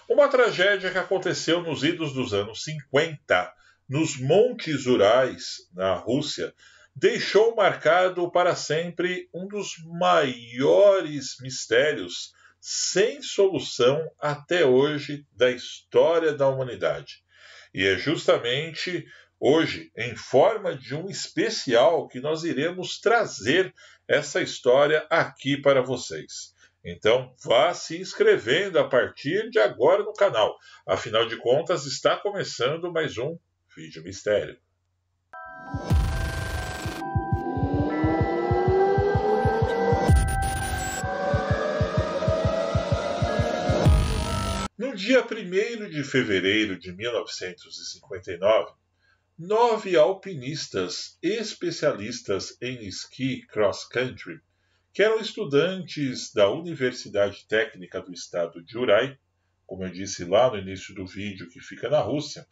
Uma tragédia que aconteceu nos idos dos anos 50, nos Montes Urais, na Rússia, deixou marcado para sempre um dos maiores mistérios sem solução até hoje da história da humanidade. E é justamente hoje, em forma de um especial, que nós iremos trazer essa história aqui para vocês. Então, vá se inscrevendo a partir de agora no canal. Afinal de contas, está começando mais um Vídeo Mistério. No dia 1º de fevereiro de 1959, 9 alpinistas especialistas em esqui cross-country, que eram estudantes da Universidade Técnica do Estado de Urai, como eu disse lá no início do vídeo, que fica na Rússia,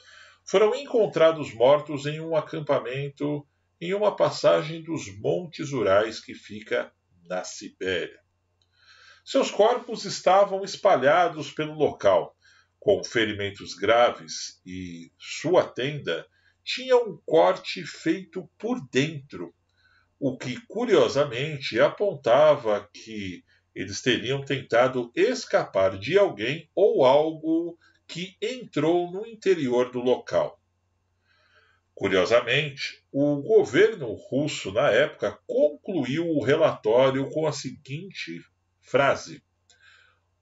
foram encontrados mortos em um acampamento em uma passagem dos Montes Urais que fica na Sibéria. Seus corpos estavam espalhados pelo local, com ferimentos graves, e sua tenda tinha um corte feito por dentro, o que curiosamente apontava que eles teriam tentado escapar de alguém ou algo que entrou no interior do local. Curiosamente, o governo russo na época concluiu o relatório com a seguinte frase: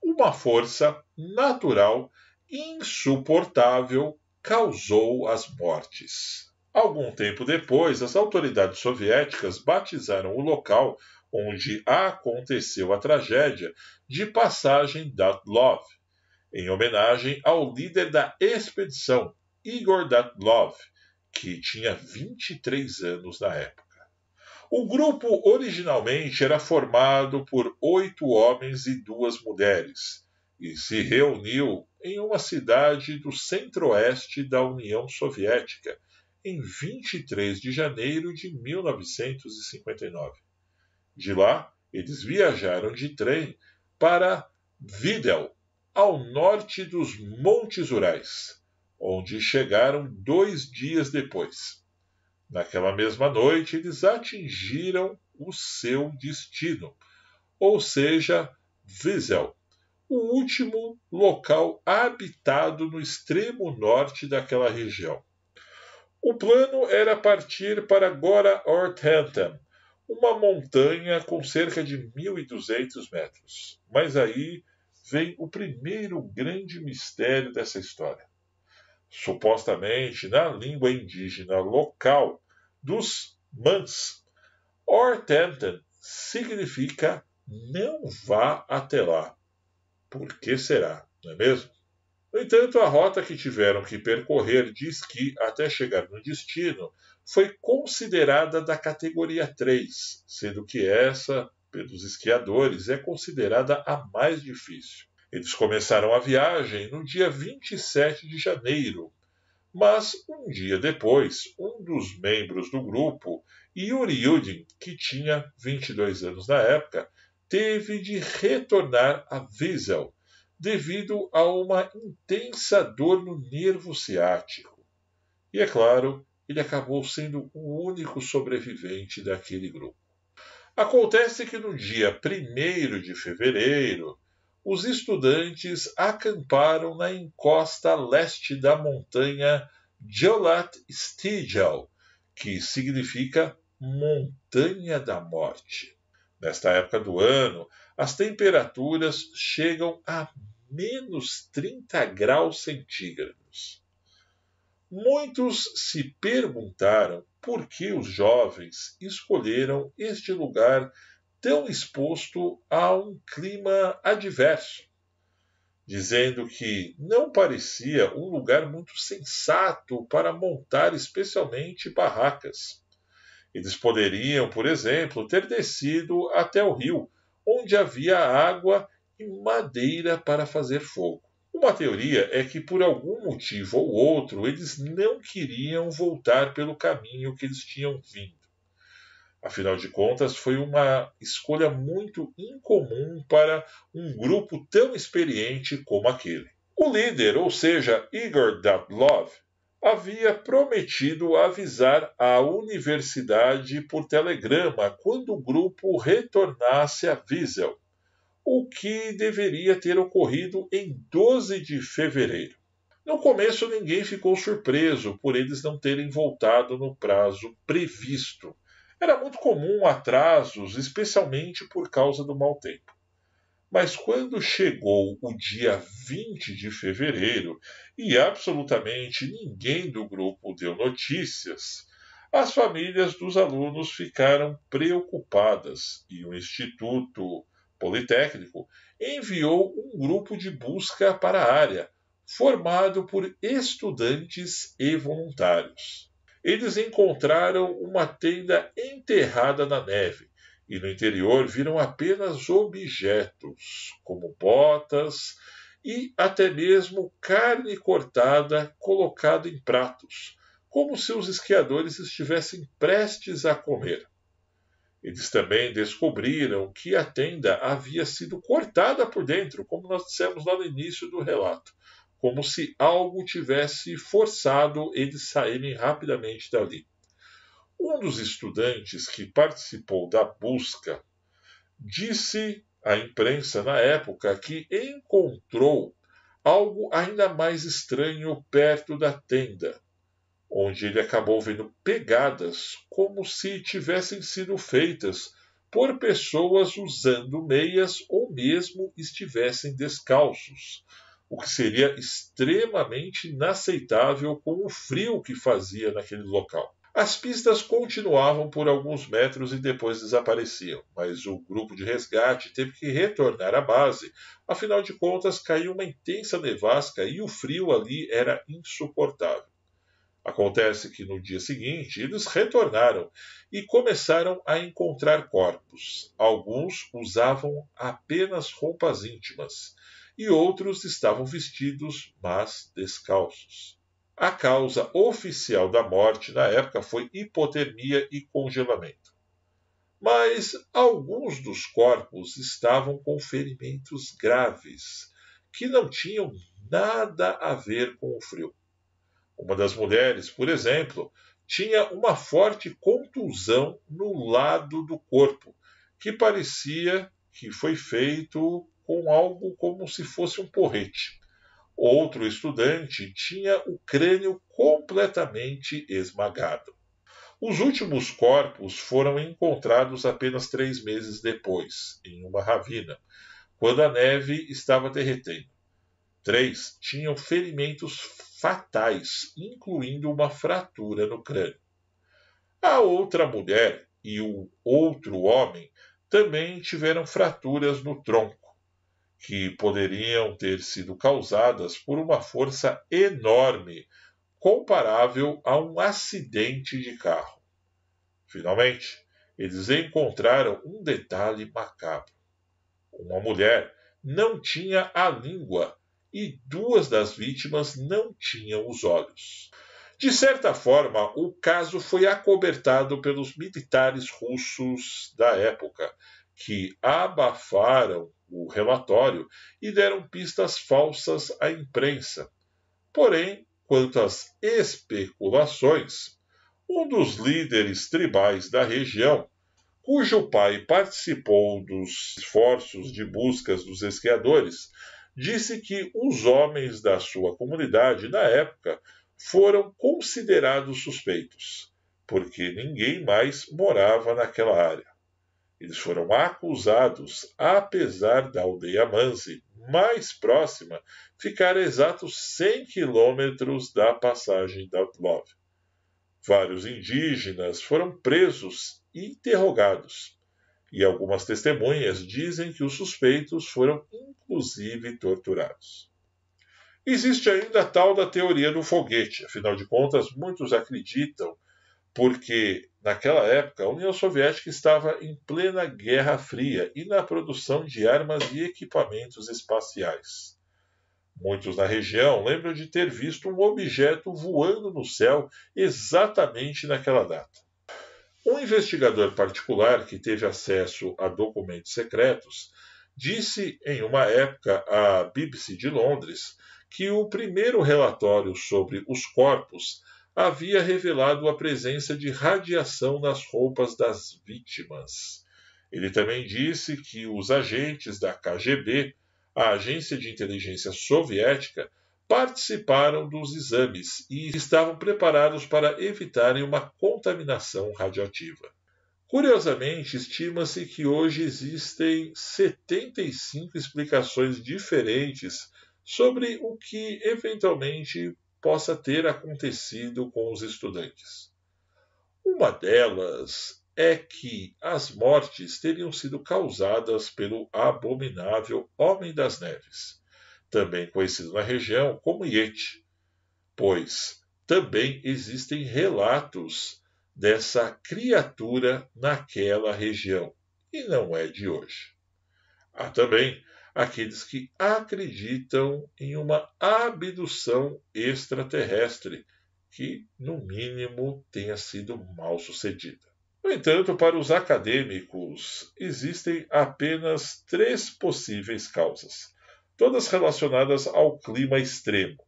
uma força natural insuportável causou as mortes. Algum tempo depois, as autoridades soviéticas batizaram o local onde aconteceu a tragédia de Passagem Dyatlov, em homenagem ao líder da expedição, Igor Dyatlov, que tinha 23 anos na época. O grupo originalmente era formado por 8 homens e 2 mulheres e se reuniu em uma cidade do centro-oeste da União Soviética em 23 de janeiro de 1959. De lá, eles viajaram de trem para Videl, ao norte dos Montes Urais, onde chegaram 2 dias depois. Naquela mesma noite, eles atingiram o seu destino, ou seja, Visel, o último local habitado no extremo norte daquela região. O plano era partir para Gora Orthantam, uma montanha com cerca de 1.200 metros. Mas aí vem o primeiro grande mistério dessa história. Supostamente, na língua indígena local dos Mans, Orthantam significa não vá até lá. Por que será, não é mesmo? No entanto, a rota que tiveram que percorrer de esqui até chegar no destino foi considerada da categoria 3, sendo que essa, pelos esquiadores, é considerada a mais difícil. Eles começaram a viagem no dia 27 de janeiro, mas um dia depois, um dos membros do grupo, Yuri Yudin, que tinha 22 anos na época, teve de retornar a Visel, devido a uma intensa dor no nervo ciático. E, é claro, ele acabou sendo o único sobrevivente daquele grupo. Acontece que no dia 1º de fevereiro, os estudantes acamparam na encosta leste da montanha Jolat Stigel, que significa Montanha da Morte. Nesta época do ano, as temperaturas chegam a menos 30 graus centígrados. Muitos se perguntaram por que os jovens escolheram este lugar tão exposto a um clima adverso, dizendo que não parecia um lugar muito sensato para montar especialmente barracas. Eles poderiam, por exemplo, ter descido até o rio, onde havia água e madeira para fazer fogo. Uma teoria é que, por algum motivo ou outro, eles não queriam voltar pelo caminho que eles tinham vindo. Afinal de contas, foi uma escolha muito incomum para um grupo tão experiente como aquele. O líder, ou seja, Igor Dyatlov, havia prometido avisar a universidade por telegrama quando o grupo retornasse a Wiesel, o que deveria ter ocorrido em 12 de fevereiro. No começo, ninguém ficou surpreso por eles não terem voltado no prazo previsto. Era muito comum atrasos, especialmente por causa do mau tempo. Mas quando chegou o dia 20 de fevereiro e absolutamente ninguém do grupo deu notícias, as famílias dos alunos ficaram preocupadas e o Instituto Politécnico enviou um grupo de busca para a área, formado por estudantes e voluntários. Eles encontraram uma tenda enterrada na neve e no interior viram apenas objetos, como botas e até mesmo carne cortada colocada em pratos, como se os esquiadores estivessem prestes a comer. Eles também descobriram que a tenda havia sido cortada por dentro, como nós dissemos lá no início do relato, como se algo tivesse forçado eles saírem rapidamente dali. Um dos estudantes que participou da busca disse à imprensa na época que encontrou algo ainda mais estranho perto da tenda, onde ele acabou vendo pegadas como se tivessem sido feitas por pessoas usando meias ou mesmo estivessem descalços, o que seria extremamente inaceitável com o frio que fazia naquele local. As pistas continuavam por alguns metros e depois desapareciam, mas o grupo de resgate teve que retornar à base. Afinal de contas, caiu uma intensa nevasca e o frio ali era insuportável. Acontece que no dia seguinte eles retornaram e começaram a encontrar corpos. Alguns usavam apenas roupas íntimas e outros estavam vestidos, mas descalços. A causa oficial da morte na época foi hipotermia e congelamento. Mas alguns dos corpos estavam com ferimentos graves, que não tinham nada a ver com o frio. Uma das mulheres, por exemplo, tinha uma forte contusão no lado do corpo, que parecia que foi feito com algo como se fosse um porrete. Outro estudante tinha o crânio completamente esmagado. Os últimos corpos foram encontrados apenas 3 meses depois, em uma ravina, quando a neve estava derretendo. 3 tinham ferimentos fatais, incluindo uma fratura no crânio. A outra mulher e o outro homem também tiveram fraturas no tronco, que poderiam ter sido causadas por uma força enorme, comparável a um acidente de carro. Finalmente, eles encontraram um detalhe macabro. Uma mulher não tinha a língua e 2 das vítimas não tinham os olhos. De certa forma, o caso foi acobertado pelos militares russos da época, que abafaram o relatório e deram pistas falsas à imprensa. Porém, quanto às especulações, um dos líderes tribais da região, cujo pai participou dos esforços de buscas dos esquiadores, disse que os homens da sua comunidade, na época, foram considerados suspeitos, porque ninguém mais morava naquela área. Eles foram acusados, apesar da aldeia Manzi, mais próxima, ficar a exatos 100 quilômetros da passagem da Dyatlov. Vários indígenas foram presos e interrogados, e algumas testemunhas dizem que os suspeitos foram inclusive torturados. Existe ainda a tal da teoria do foguete, afinal de contas, muitos acreditam porque, naquela época, a União Soviética estava em plena Guerra Fria e na produção de armas e equipamentos espaciais. Muitos na região lembram de ter visto um objeto voando no céu exatamente naquela data. Um investigador particular que teve acesso a documentos secretos disse em uma época à BBC de Londres que o primeiro relatório sobre os corpos havia revelado a presença de radiação nas roupas das vítimas. Ele também disse que os agentes da KGB, a agência de inteligência soviética, participaram dos exames e estavam preparados para evitarem uma contaminação radioativa. Curiosamente, estima-se que hoje existem 75 explicações diferentes sobre o que eventualmente possa ter acontecido com os estudantes. Uma delas é que as mortes teriam sido causadas pelo abominável Homem das Neves, também conhecido na região como Yeti, pois também existem relatos dessa criatura naquela região, e não é de hoje. Há também aqueles que acreditam em uma abdução extraterrestre, que, no mínimo, tenha sido mal sucedida. No entanto, para os acadêmicos, existem apenas 3 possíveis causas, todas relacionadas ao clima extremo,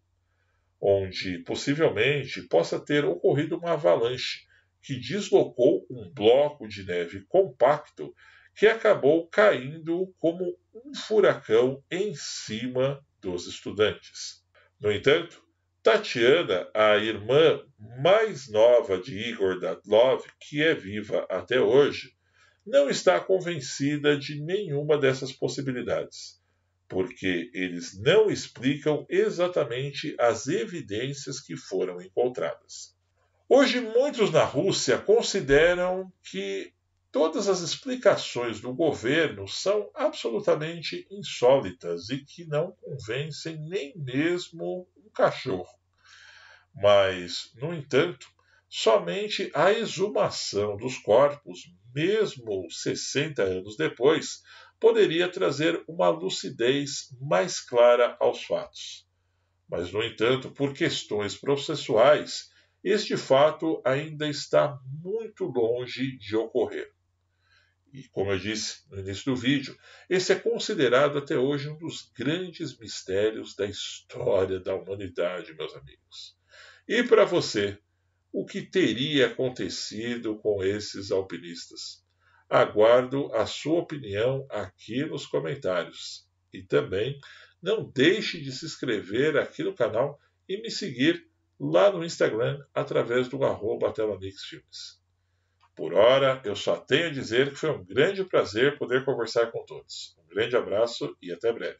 onde possivelmente possa ter ocorrido uma avalanche que deslocou um bloco de neve compacto que acabou caindo como um furacão em cima dos estudantes. No entanto, Tatiana, a irmã mais nova de Igor Dadlov, que é viva até hoje, não está convencida de nenhuma dessas possibilidades, porque eles não explicam exatamente as evidências que foram encontradas. Hoje, muitos na Rússia consideram que todas as explicações do governo são absolutamente insólitas e que não convencem nem mesmo um cachorro. Mas, no entanto, somente a exumação dos corpos, mesmo 60 anos depois, poderia trazer uma lucidez mais clara aos fatos. Mas, no entanto, por questões processuais, este fato ainda está muito longe de ocorrer. E, como eu disse no início do vídeo, esse é considerado até hoje um dos grandes mistérios da história da humanidade, meus amigos. E para você, o que teria acontecido com esses alpinistas? Aguardo a sua opinião aqui nos comentários. E também não deixe de se inscrever aqui no canal e me seguir lá no Instagram através do @telanixfilmes. Por hora, eu só tenho a dizer que foi um grande prazer poder conversar com todos. Um grande abraço e até breve.